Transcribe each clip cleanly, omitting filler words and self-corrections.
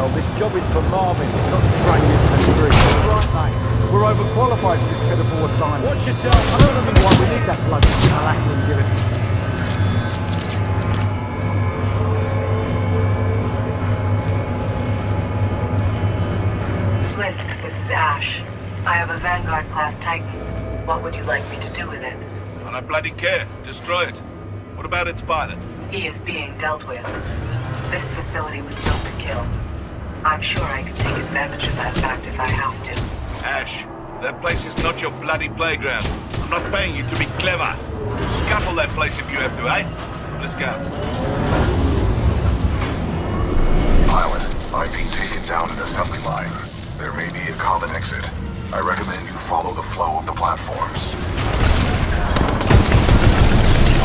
Well, this job is for Marvin, not strangers in the street. Right, mate. We're overqualified for this pitiful assignment. Watch yourself. I don't know why we need that bloody Malakian give it. Lisk, this is Ash. I have a Vanguard-class Titan. What would you like me to do with it? I don't bloody care. Destroy it. What about its pilot? He is being dealt with. This facility was built to kill. I'm sure I could take advantage of that fact if I have to. Ash, that place is not your bloody playground. I'm not paying you to be clever. Scuttle that place if you have to, eh? Let's go. Pilot, I'm being taken down an assembly line. There may be a common exit. I recommend you follow the flow of the platforms.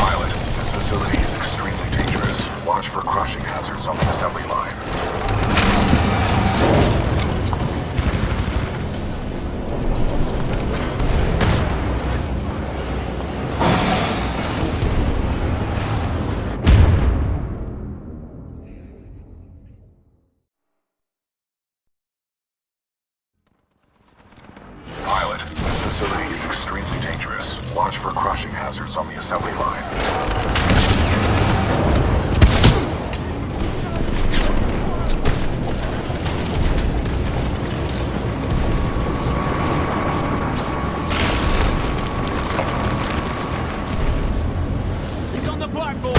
Pilot, this facility is extremely dangerous. Watch for crushing hazards on the assembly line. Pilot, this facility is extremely dangerous. Watch for crushing hazards on the assembly line. He's on the platform.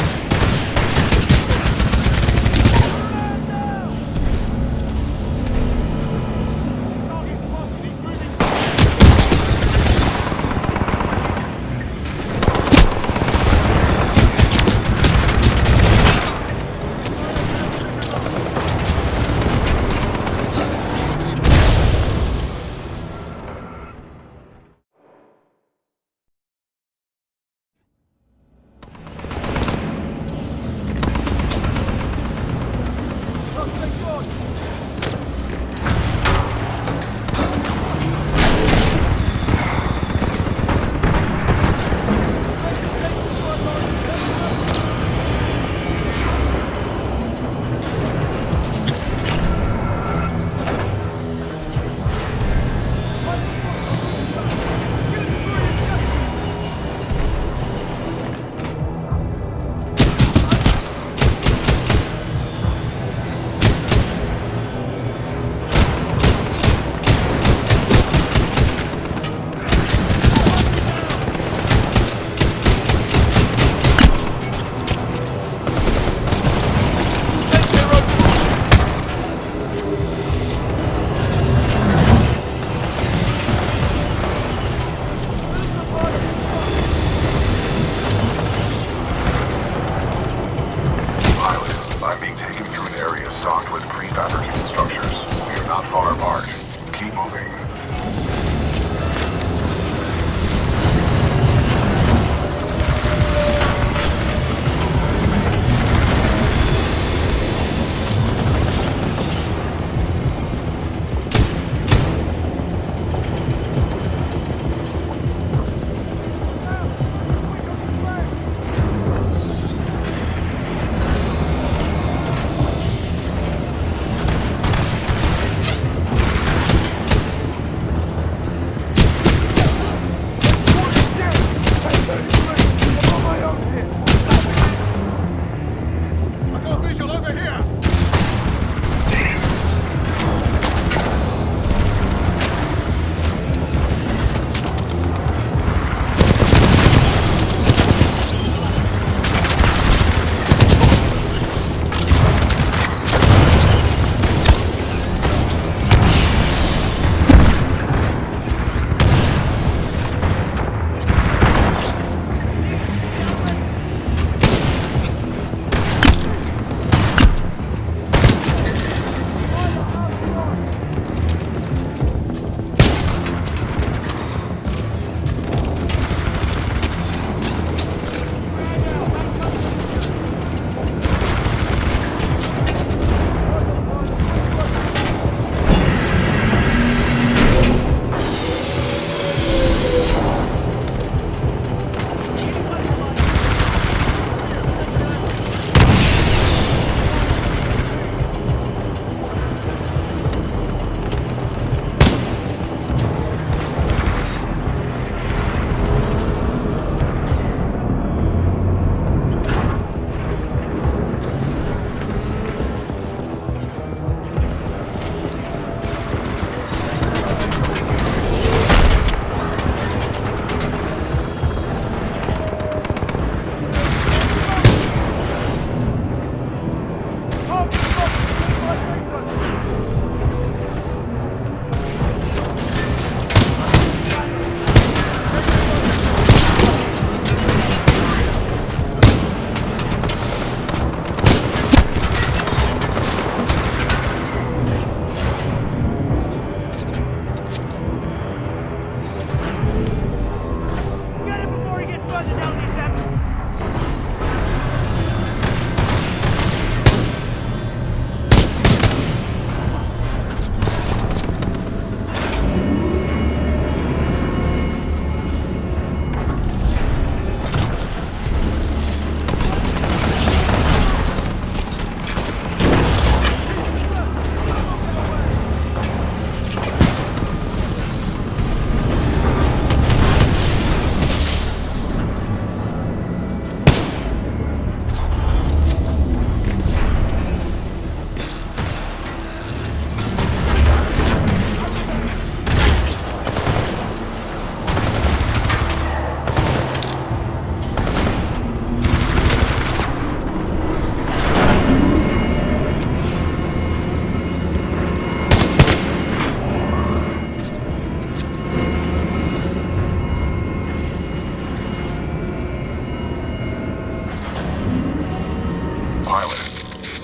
I'm being taken through an area stocked with prefabricated structures. We are not far apart. Keep moving.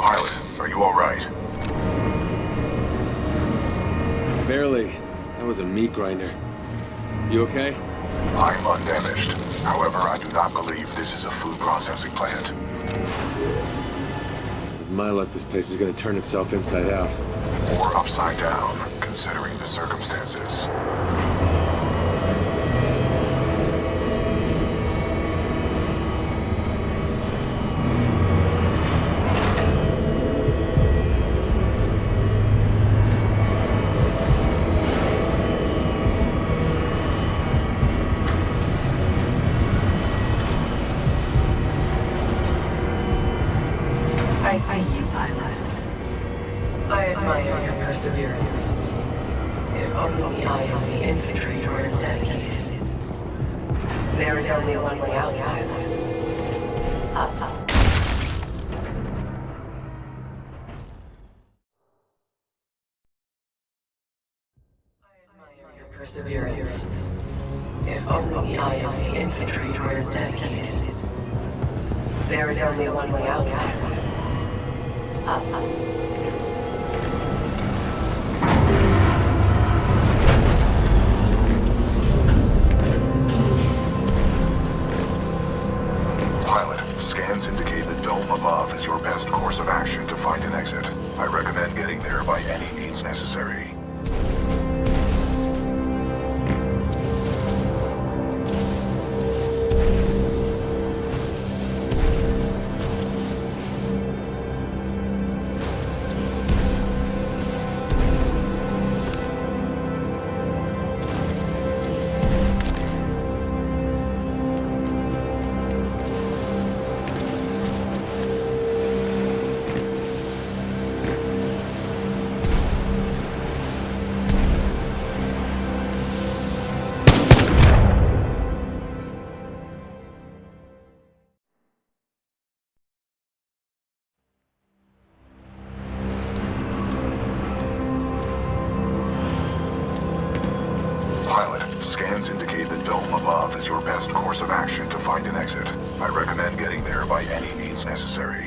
Pilot, are you alright? Barely. That was a meat grinder. You okay? I'm undamaged. However, I do not believe this is a food processing plant. With my luck, this place is gonna turn itself inside out. Or upside down, considering the circumstances. I see you, pilot. I admire your perseverance. If only the IMC infantry were as dedicated. There is only one way out, pilot. Up. I admire your perseverance. If only the IMC infantry were as dedicated. There is only one way out, pilot. Up. Pilot, scans indicate the dome above is your best course of action to find an exit. I recommend getting there by any means necessary. Pilot, scans indicate the dome above is your best course of action to find an exit. I recommend getting there by any means necessary.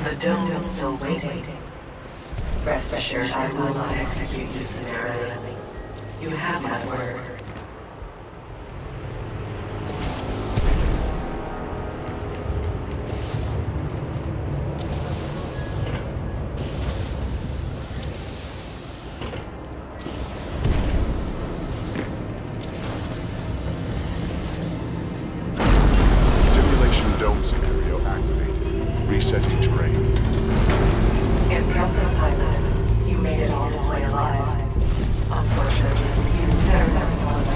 The dome is still waiting. Rest assured I will not execute you summarily. You have my word. Simulation dome scenario activated. Resetting terrain. Impressive, pilot. You made it all this way alive. Unfortunately for you, there's only one way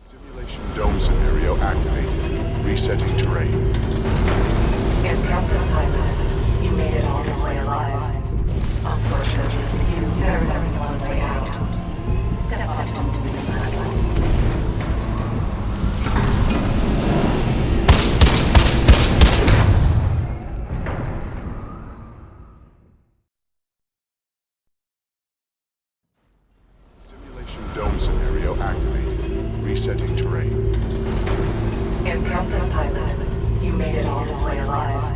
Simulation dome scenario activated. Resetting terrain. Impressive, pilot. You made it all this way alive. Unfortunately for you, there's only one way out. Step up into the platform. Simulation dome scenario activated. Resetting terrain. Impressive, pilot. You made it all this way alive.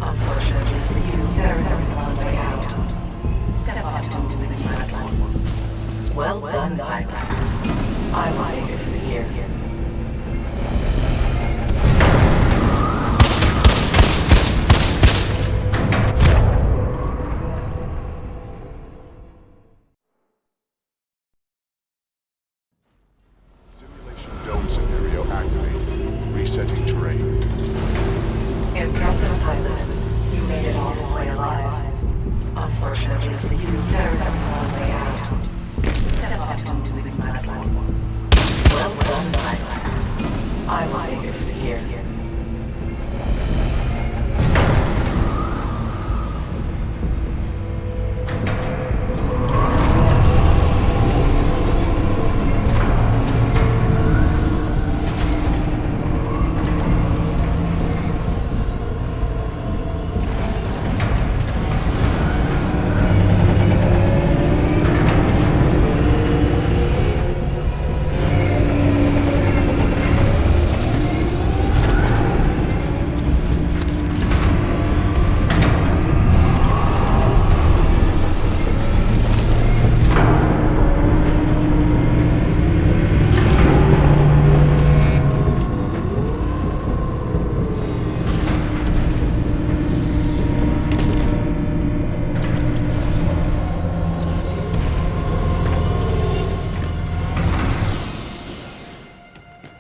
Unfortunately for you, I will take it from here. Simulation dome scenario activated. Resetting terrain. Impressive pilot. You made it all this way alive. Unfortunately for you, there is only one way out. Step up onto the platform. Well done, pilot. I will take it from here.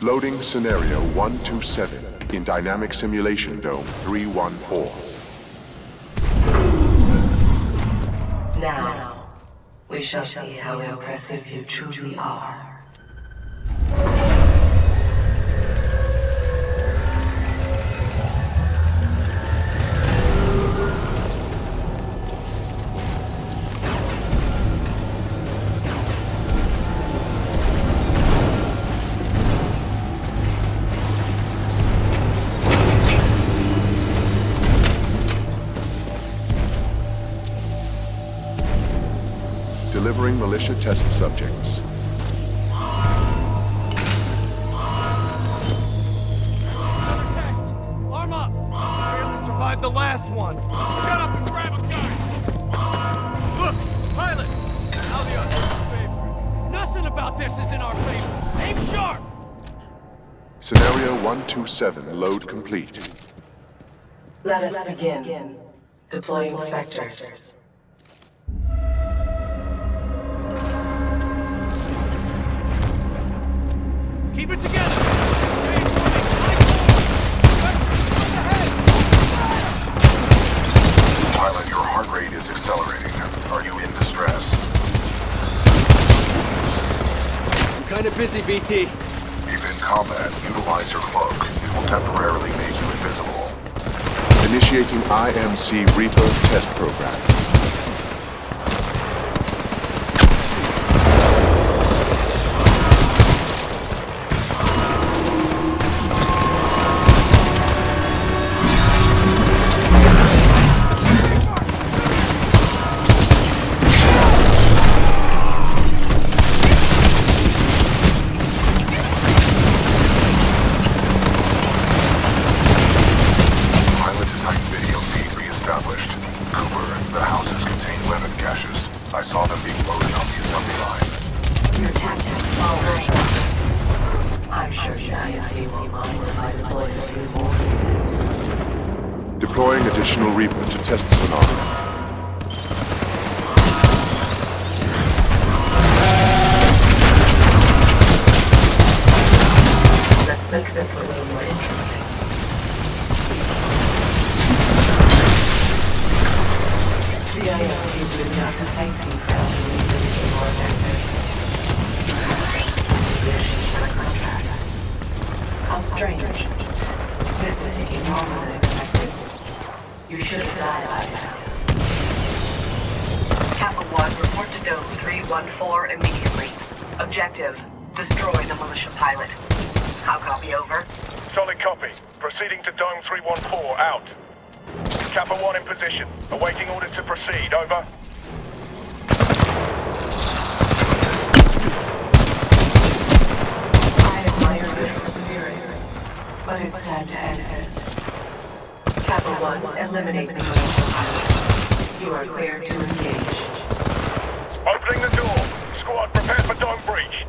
Loading scenario 127 in Dynamic Simulation Dome 314. Now, we shall see how impressive you truly are. Delivering militia test subjects. Arm up! I barely survived the last one. Shut up and grab a gun! Look! Pilot! Now the other favor. Nothing about this is in our favor. Aim sharp! Scenario 127 load complete. Let us begin. Deploying Spectres. Keep it together! Pilot, your heart rate is accelerating. Are you in distress? I'm kind of busy, BT. If in combat, utilize your cloak. It will temporarily make you invisible. Initiating IMC Reaper test program. Deploying additional Reaper to test scenario. Let's make this a little more interesting. The IMC would not to thank you for helping me finish more of their contract. How strange. This is taking longer than expected. You should have died by now. Kappa 1, report to Dome 314 immediately. Objective, destroy the militia pilot. How copy, over? Solid copy. Proceeding to Dome 314, out. Kappa 1 in position. Awaiting orders to proceed, over. I admire your perseverance, but it's time to end this. Kappa 1, eliminate the militia pilot. You are cleared to engage. Opening the door. Squad, prepare for dome breach.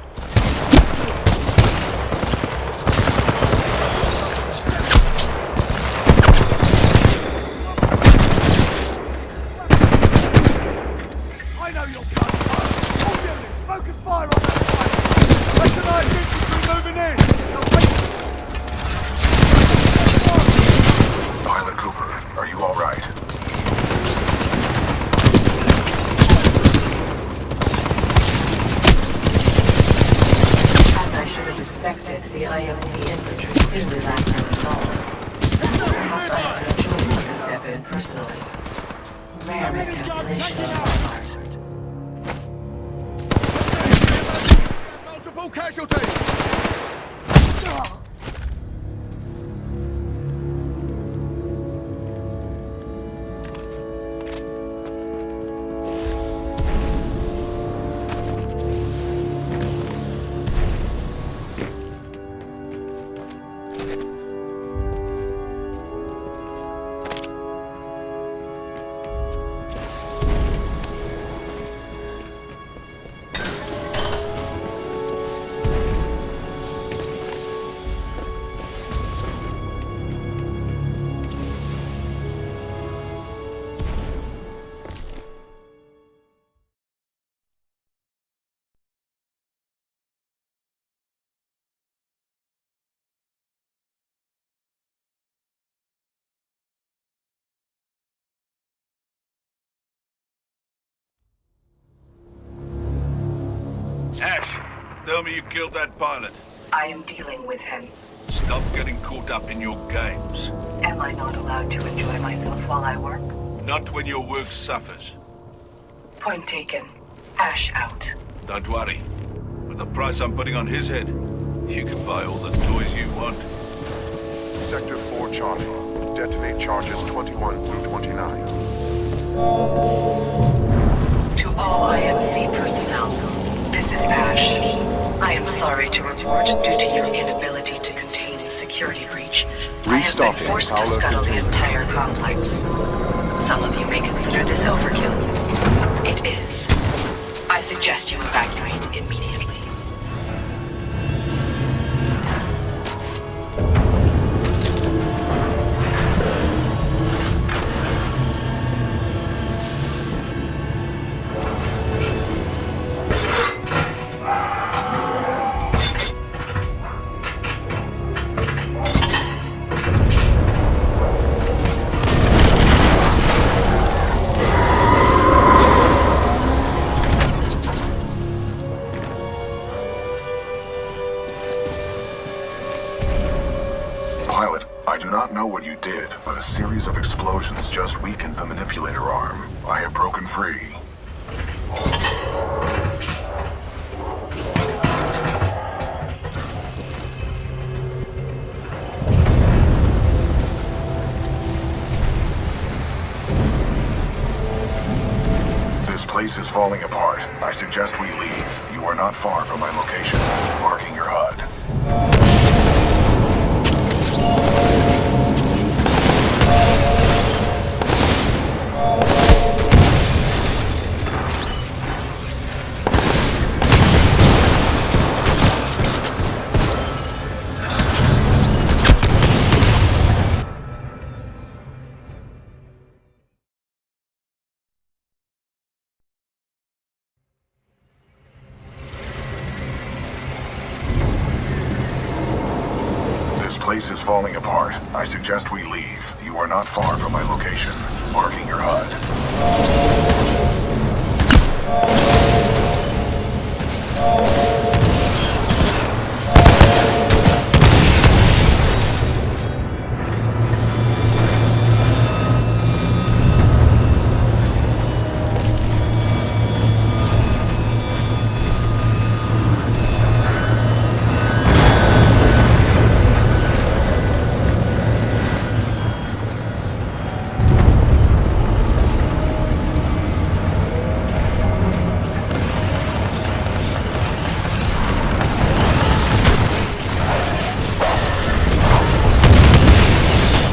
personally. Rare miscalculation on my part. Multiple casualties! Ash, tell me you killed that pilot. I am dealing with him. Stop getting caught up in your games. Am I not allowed to enjoy myself while I work? Not when your work suffers. Point taken. Ash out. Don't worry. With the price I'm putting on his head, you can buy all the toys you want. Sector 4 Charlie. Detonate charges 21 through 29. To all IMC personnel, this is Ash. I am sorry to report, due to your inability to contain the security breach, I have been forced to scuttle the entire complex. Some of you may consider this overkill. It is. I suggest you evacuate immediately. I do not know what you did, but a series of explosions just weakened the manipulator arm. I have broken free. This place is falling apart. I suggest we leave. You are not far from my location. Marking your HUD. This place is falling apart. I suggest we leave. You are not far from my location. Marking your HUD.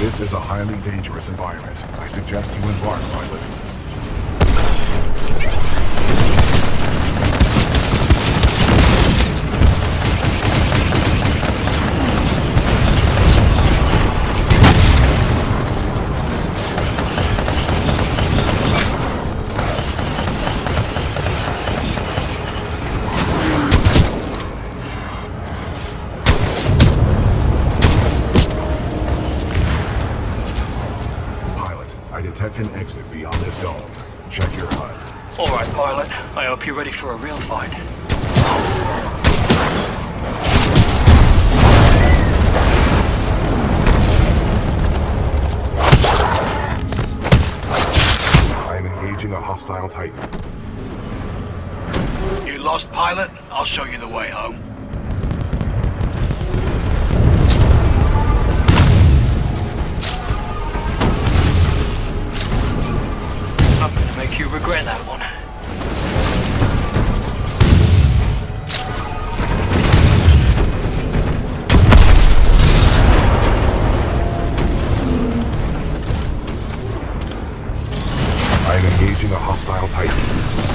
This is a highly dangerous environment. I suggest you embark, pilot. I detect an exit beyond this dome. Check your HUD. All right, pilot. I hope you're ready for a real fight. hostile Titan. You lost, pilot? I'll show you the way home. I'm gonna make you regret that one. I am engaging a hostile Titan.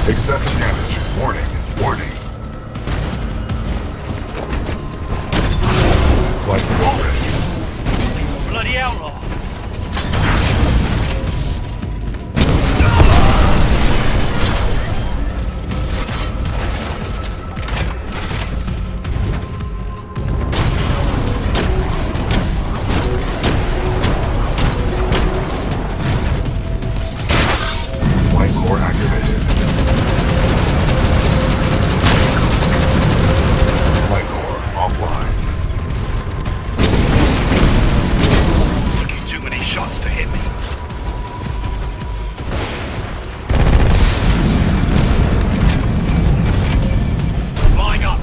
Excessive damage. Warning. Warning. Flight already. Bloody outlaw. Flight core activated. Flight core offline. Taking too many shots to hit me. Flying up.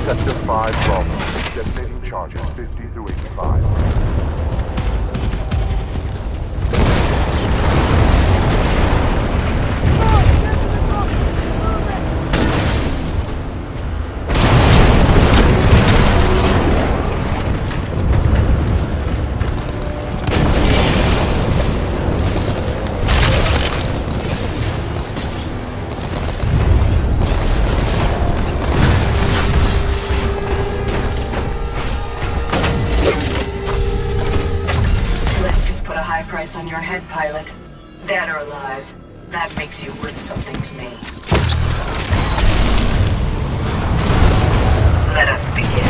Sector 5 Bravo. Detonating charges 50 through 85. Leska's put a high price on your head, pilot. Dead or alive, that makes you worth something to me. Let us begin.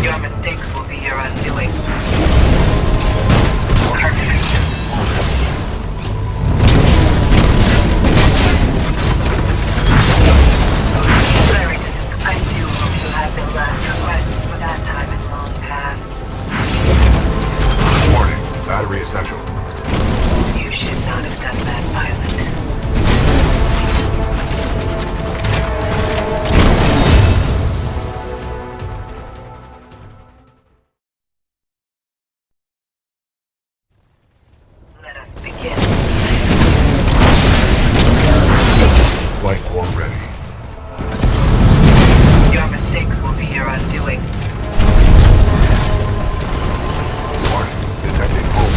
Your mistakes will be your undoing. Perfect. Sorry, I do hope you have the last requests, but that time is long past. Warning. Battery essential. You should not have done that, pilot. Let us begin. Flight core ready. Your mistakes will be your undoing. Warning. Detecting home.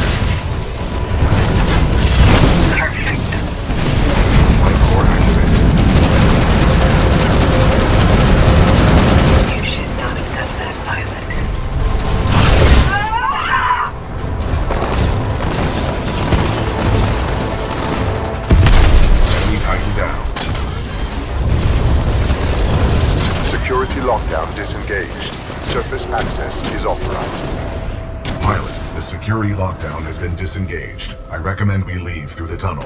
Perfect. Flight core activated. You should not have done that, pilot. Enemy Titan down. Security lockdown disengaged. Surface access is authorized. Pilot, the security lockdown has been disengaged. I recommend we leave through the tunnel.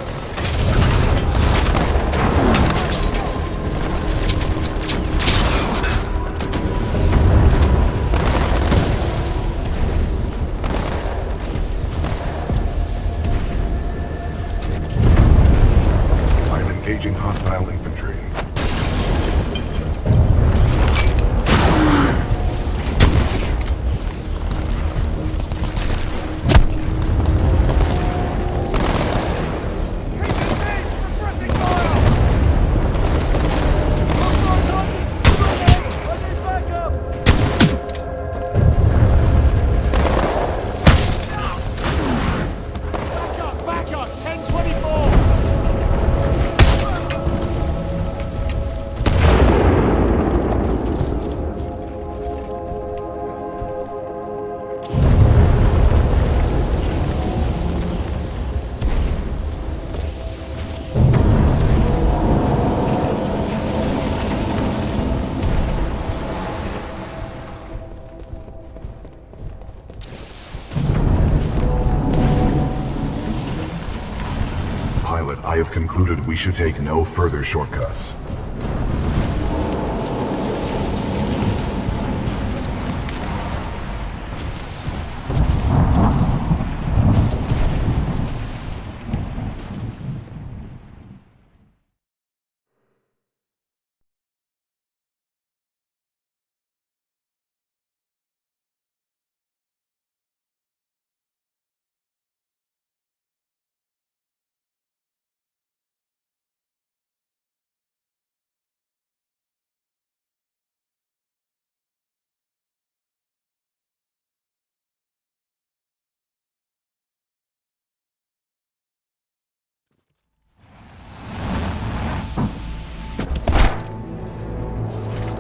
I'm engaging hostile infantry. I have concluded we should take no further shortcuts.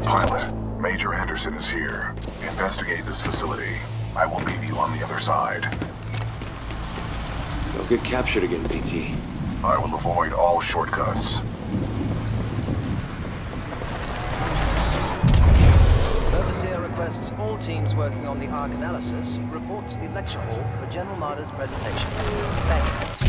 Pilot, Major Anderson is here. Investigate this facility. I will meet you on the other side. Don't get captured again, BT. I will avoid all shortcuts. Overseer requests all teams working on the ARC analysis report to the lecture hall for General Marder's presentation. Thanks.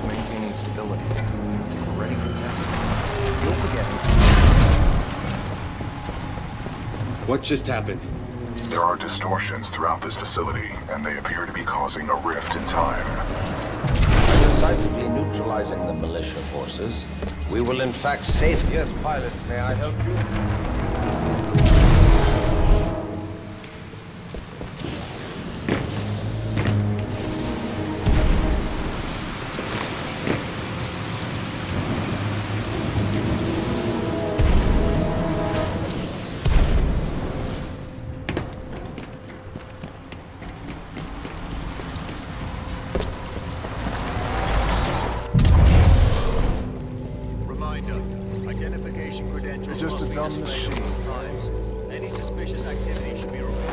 Maintaining stability. Think we're ready for testing? You'll forget. What just happened? There are distortions throughout this facility, and they appear to be causing a rift in time. By decisively neutralizing the militia forces, we will in fact save... Yes, pilot, may I help you? Identification credentials. You're just a dumb machine. Any suspicious activity should be reported.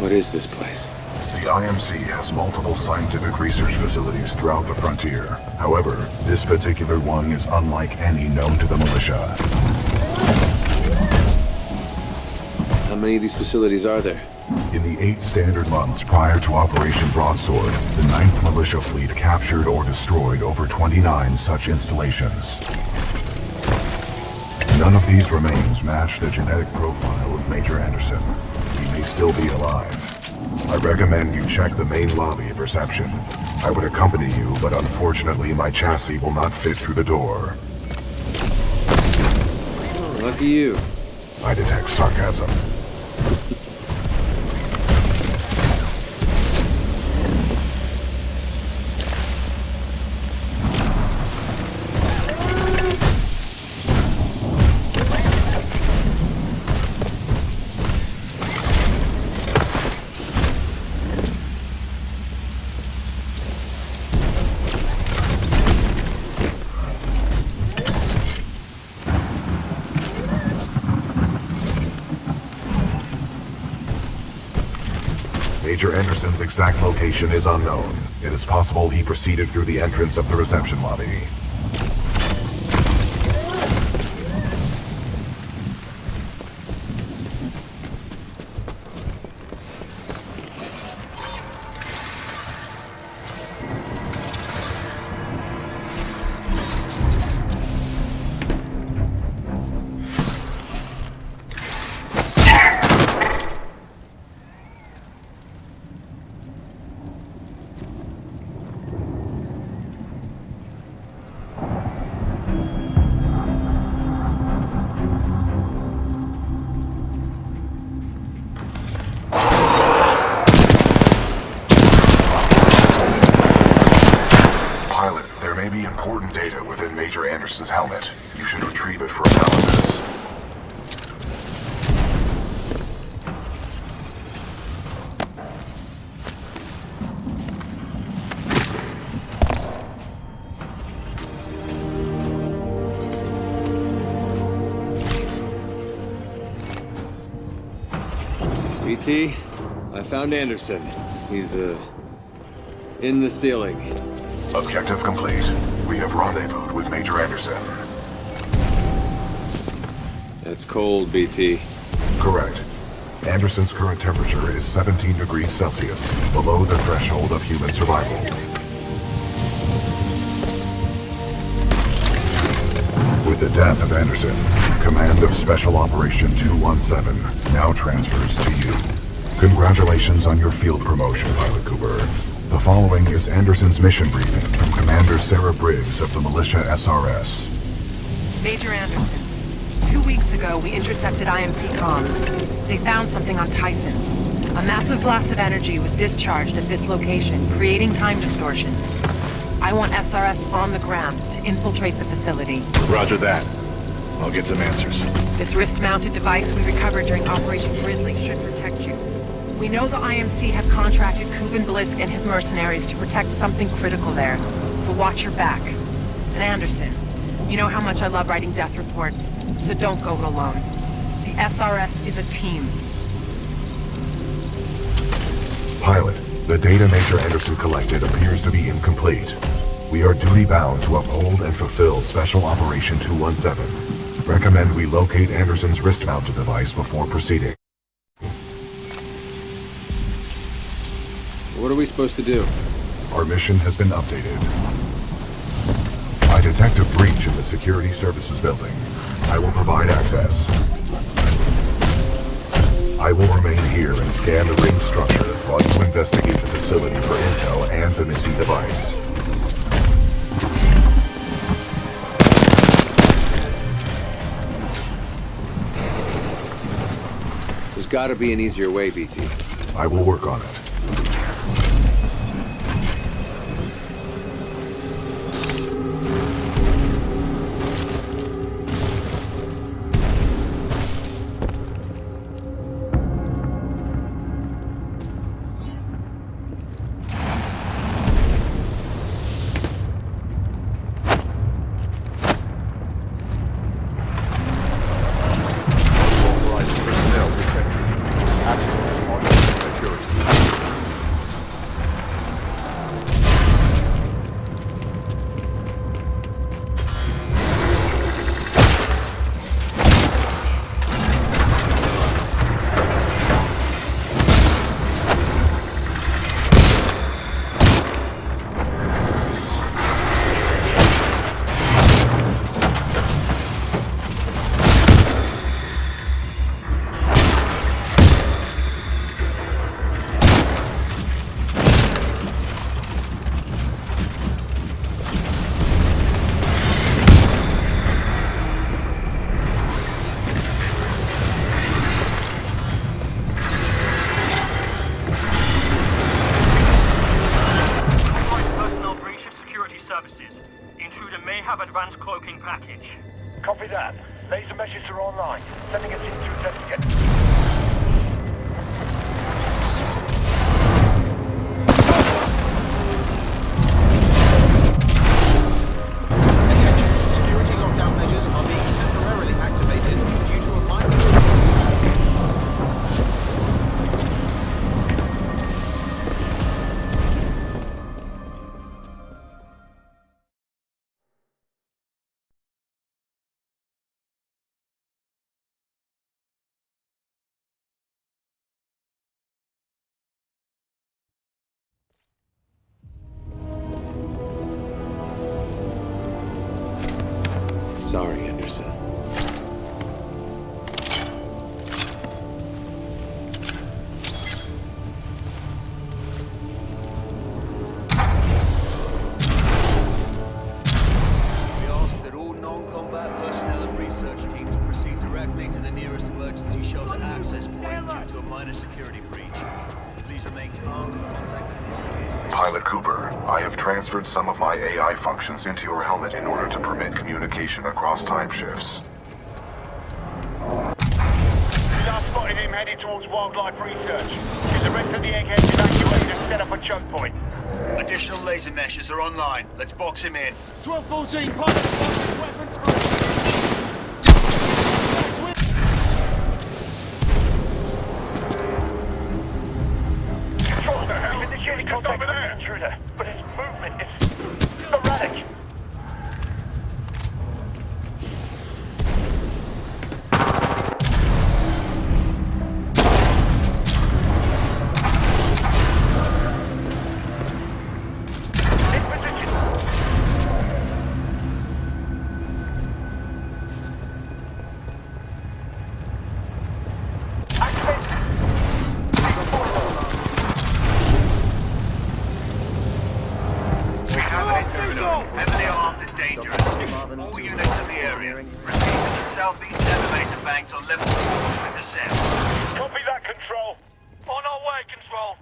What is this place? The IMC has multiple scientific research facilities throughout the frontier. However, this particular one is unlike any known to the militia. How many of these facilities are there? In the 8 standard months prior to Operation Broadsword, the 9th Militia Fleet captured or destroyed over 29 such installations. None of these remains match the genetic profile of Major Anderson. He may still be alive. I recommend you check the main lobby of reception. I would accompany you, but unfortunately my chassis will not fit through the door. Lucky you. I detect sarcasm. Major Anderson's exact location is unknown. It is possible he proceeded through the entrance of the reception lobby. Important data within Major Anderson's helmet. You should retrieve it for analysis. BT, I found Anderson. He's, in the ceiling. Objective complete. We have rendezvoused with Major Anderson. That's cold, BT. Correct. Anderson's current temperature is 17 degrees Celsius, below the threshold of human survival. With the death of Anderson, command of Special Operation 217 now transfers to you. Congratulations on your field promotion, Pilot Cooper. The following is Anderson's mission briefing from Commander Sarah Briggs of the Militia SRS. Major Anderson, 2 weeks ago we intercepted IMC comms. They found something on Titan. A massive blast of energy was discharged at this location, creating time distortions. I want SRS on the ground to infiltrate the facility. Roger that. I'll get some answers. This wrist-mounted device we recovered during Operation Grizzly should protect you. We know the IMC have contracted Kuben Blisk and his mercenaries to protect something critical there, so watch your back. And Anderson, you know how much I love writing death reports, so don't go it alone. The SRS is a team. Pilot, the data Major Anderson collected appears to be incomplete. We are duty-bound to uphold and fulfill Special Operation 217. Recommend we locate Anderson's wrist-mounted device before proceeding. What are we supposed to do? Our mission has been updated. I detect a breach in the Security Services building. I will provide access. I will remain here and scan the ring structure while you investigate the facility for intel and the missing device. There's gotta be an easier way, BT. I will work on it. advanced cloaking package. Copy that. Laser meshes are online. Sending us in to investigate. Security lockdown measures are being temporarily activated due to a minor... Sorry, Anderson. We ask that all non-combat personnel and research teams proceed directly to the nearest emergency shelter access point due to a minor security breach. Please remain calm and contact the... Pilot Cooper, I have transferred some of my AI functions into your helmet in order to permit communication across time shifts. Just spotted him heading towards wildlife research. Is the rest of the eggheads evacuated and set up a choke point? Additional laser meshes are online. Let's box him in. 1214, pilot, weapons free. intruder, but his movement is erratic. Heavily armed and dangerous. All units in the area. Proceed to the southeast elevator banks on level 4 with the sound. Copy that, Control. On our way, Control.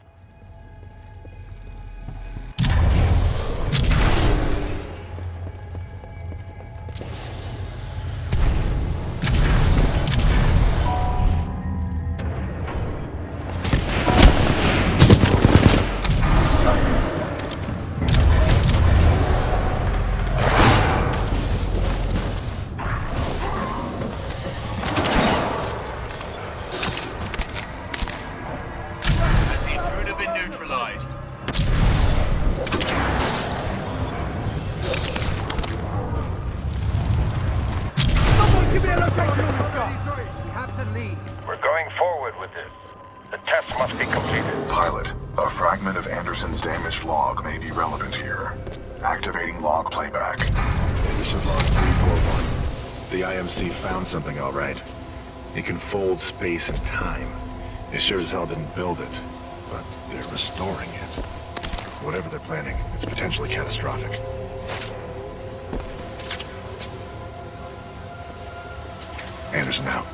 We're going forward with this. The test must be completed. Pilot, a fragment of Anderson's damaged log may be relevant here. Activating log playback. Mission log 341. The IMC found something, all right. It can fold space and time. It sure as hell didn't build it, but they're restoring it. Whatever they're planning, it's potentially catastrophic. Anderson out.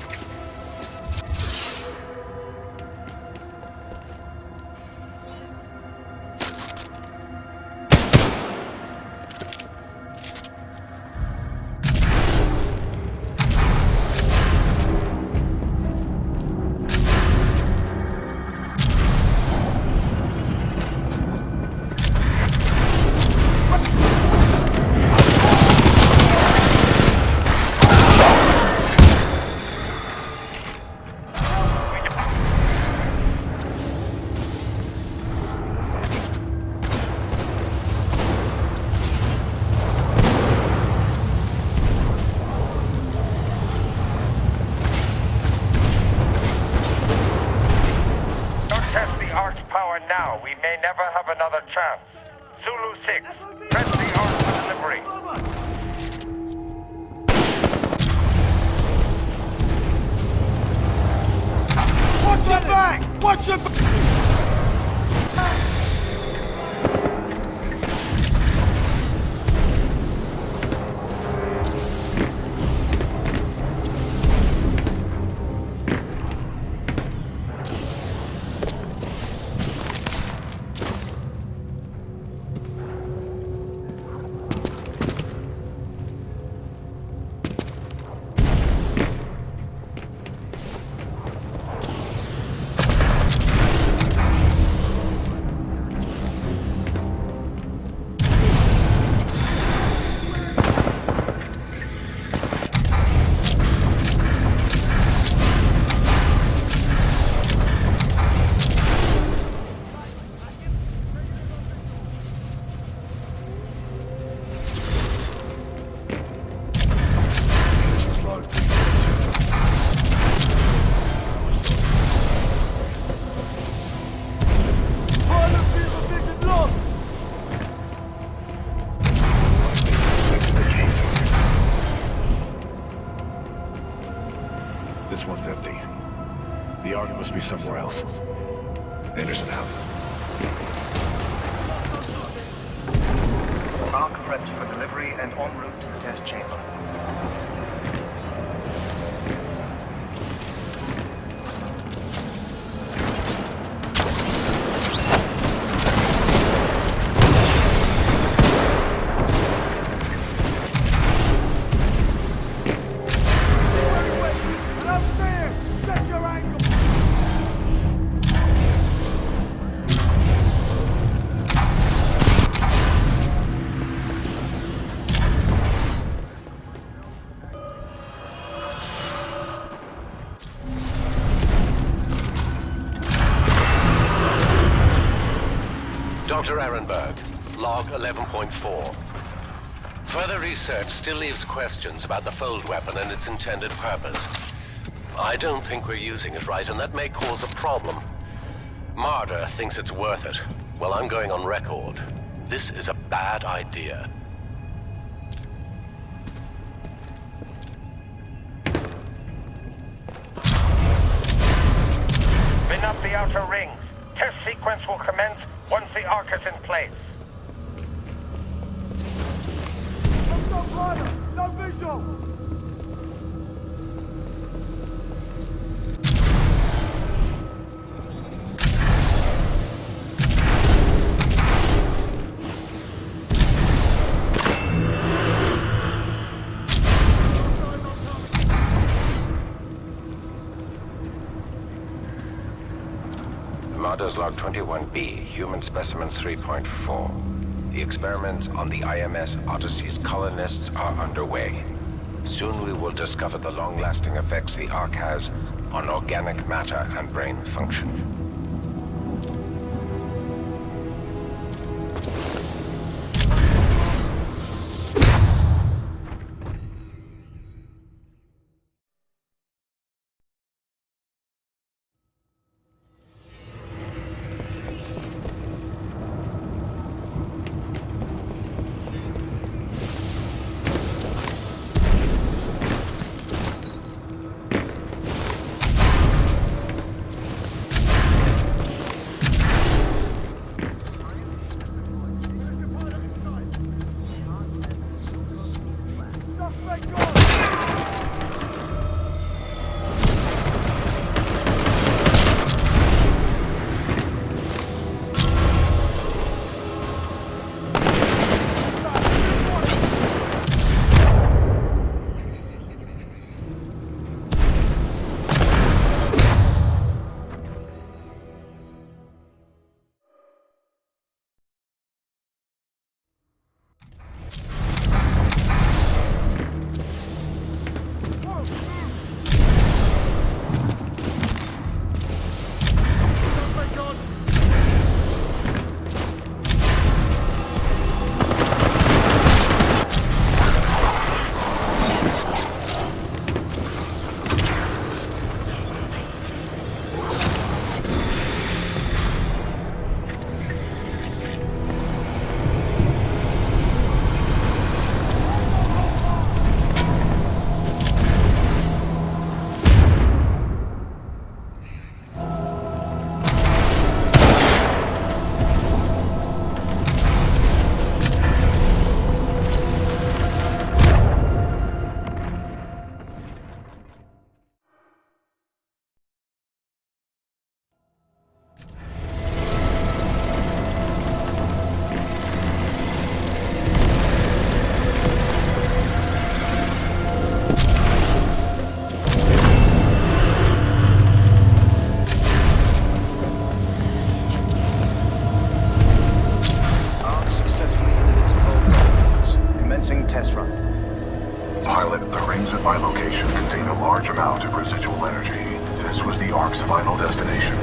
Now, we may never have another chance. Zulu 6, press the arc for delivery. Watch your back! Watch your back! This one's empty. The Ark must be somewhere else. Anderson out. Arc prepped for delivery and en route to the test chamber. Dr. Ehrenberg, log 11.4. Further research still leaves questions about the fold weapon and its intended purpose. I don't think we're using it right, and that may cause a problem. Marder thinks it's worth it. Well, I'm going on record. This is a bad idea. Bin up the outer rings. Test sequence will commence once the arc is in place. No visual! Marder's log 21B, human specimen 3.4. The experiments on the IMS Odyssey's colonists are underway. Soon we will discover the long-lasting effects the Ark has on organic matter and brain function. Test run. Pilot, the rings at my location contain a large amount of residual energy. This was the Ark's final destination.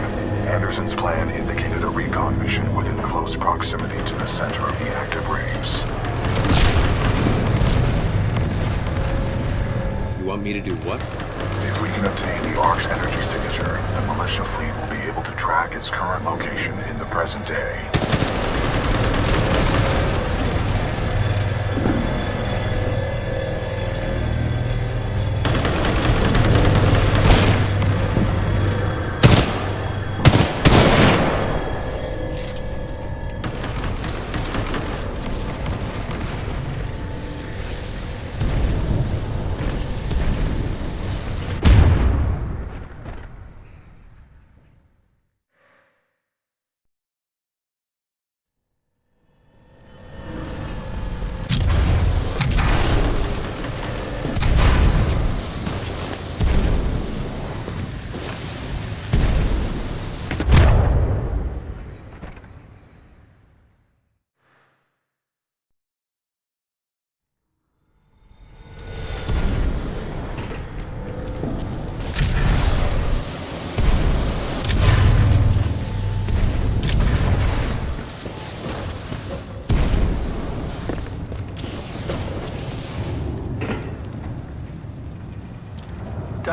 Anderson's plan indicated a recon mission within close proximity to the center of the active rings. You want me to do what? If we can obtain the Ark's energy signature, the militia fleet will be able to track its current location in the present day.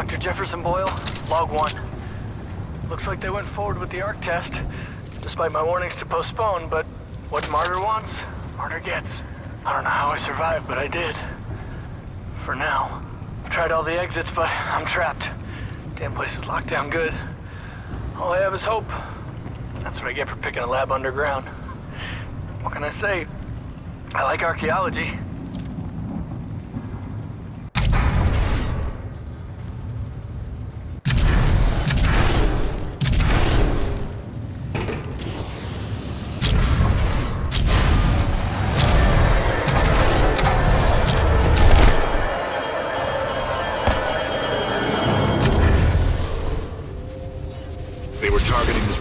Dr. Jefferson Boyle, Log 1. Looks like they went forward with the ARC test, despite my warnings to postpone, but what Martyr wants, Martyr gets. I don't know how I survived, but I did. For now. I've tried all the exits, but I'm trapped. Damn place is locked down good. All I have is hope. That's what I get for picking a lab underground. What can I say? I like archaeology.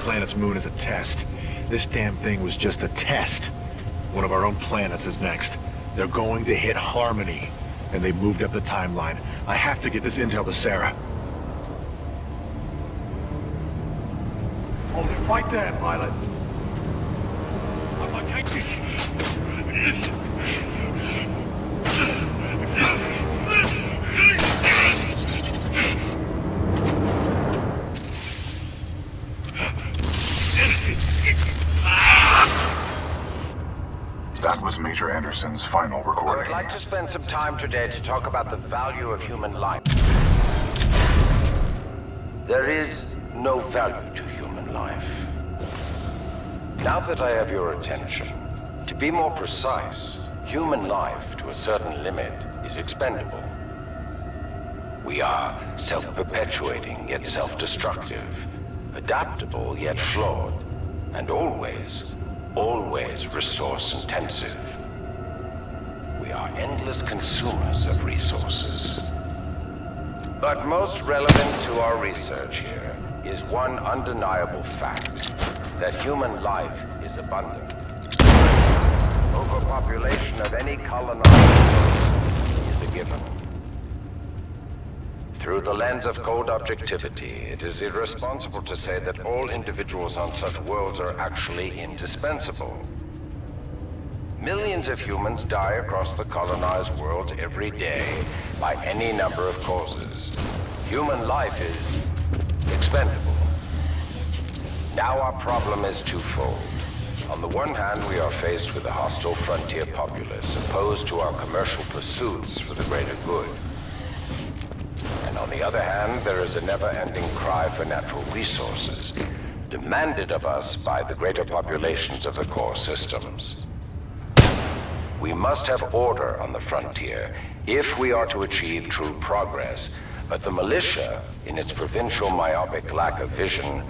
Planet's moon as a test. This damn thing was just a test. One of our own planets is next. They're going to hit Harmony, and they moved up the timeline. I have to get this intel to Sarah. Hold it right there, pilot. I'm located. That was Major Anderson's final I recording. would like to spend some time today to talk about the value of human life. There is no value to human life. Now that I have your attention, to be more precise, human life to a certain limit is expendable. We are self-perpetuating yet self-destructive, adaptable yet flawed, and always resource-intensive. We are endless consumers of resources. But most relevant to our research here is one undeniable fact, that human life is abundant. Overpopulation of any colonized is a given. Through the lens of cold objectivity, it is irresponsible to say that all individuals on such worlds are actually indispensable. Millions of humans die across the colonized world every day by any number of causes. Human life is expendable. Now our problem is twofold. On the one hand, we are faced with a hostile frontier populace opposed to our commercial pursuits for the greater good. And on the other hand, there is a never-ending cry for natural resources, demanded of us by the greater populations of the core systems. We must have order on the frontier if we are to achieve true progress, but the militia, in its provincial myopic lack of vision,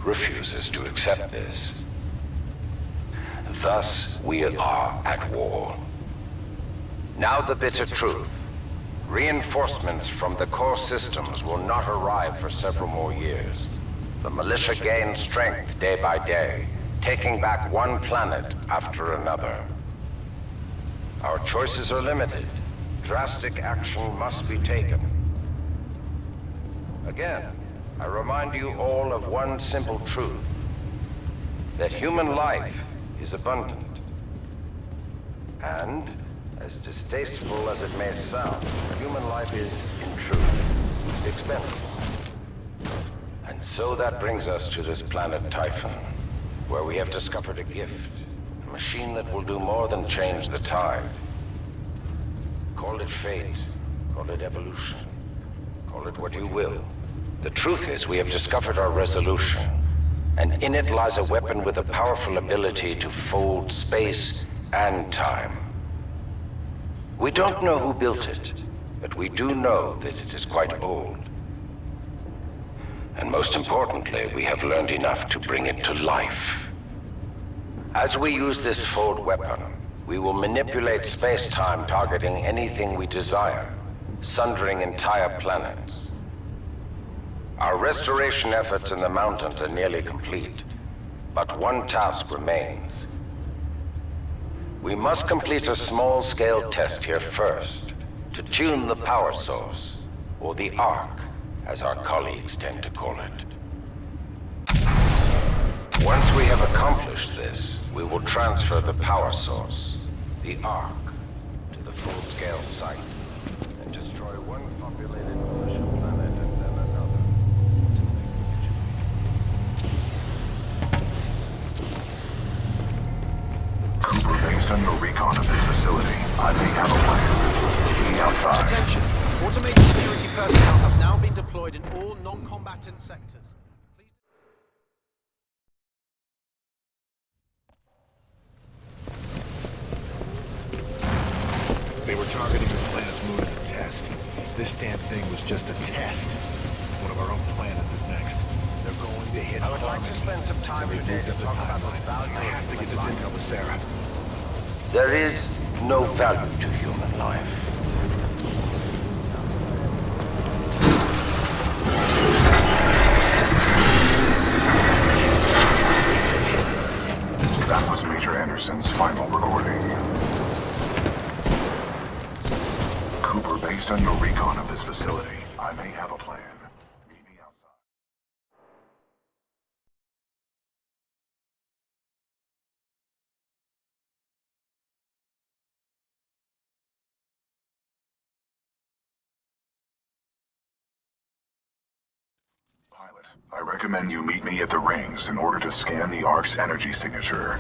refuses to accept this. Thus, we are at war. Now the bitter truth. Reinforcements from the core systems will not arrive for several more years. The militia gains strength day by day, taking back one planet after another. Our choices are limited. Drastic action must be taken. Again, I remind you all of one simple truth, that human life is abundant. And, as distasteful as it may sound, human life is, in truth, expendable. And so that brings us to this planet Typhon, where we have discovered a gift, a machine that will do more than change the tide. Call it fate, call it evolution, call it what you will. The truth is, we have discovered our resolution, and in it lies a weapon with a powerful ability to fold space and time. We don't know who built it, but we do know that it is quite old. And most importantly, we have learned enough to bring it to life. As we use this fold weapon, we will manipulate space-time targeting anything we desire, sundering entire planets. Our restoration efforts in the mountains are nearly complete, but one task remains. We must complete a small-scale test here first, to tune the power source, or the ARC, as our colleagues tend to call it. Once we have accomplished this, we will transfer the power source, the ARC, to the full-scale site, and destroy one populated militia planet and then on your recon of this facility, I may have a plan. Meet me outside. Attention! Automated security personnel have now been deployed in all non-combatant sectors. They were targeting the planet's moon as a test. This damn thing was just a test. One of our own planets is next. They're going to hit I would like to spend some time today to talk about the value I have to get this intel to Sarah. There is no value to human life. That was Major Anderson's final recording. Cooper, based on your recon of this facility, I may have a plan. Meet me outside. Pilot, I recommend you meet me at the rings in order to scan the Ark's energy signature.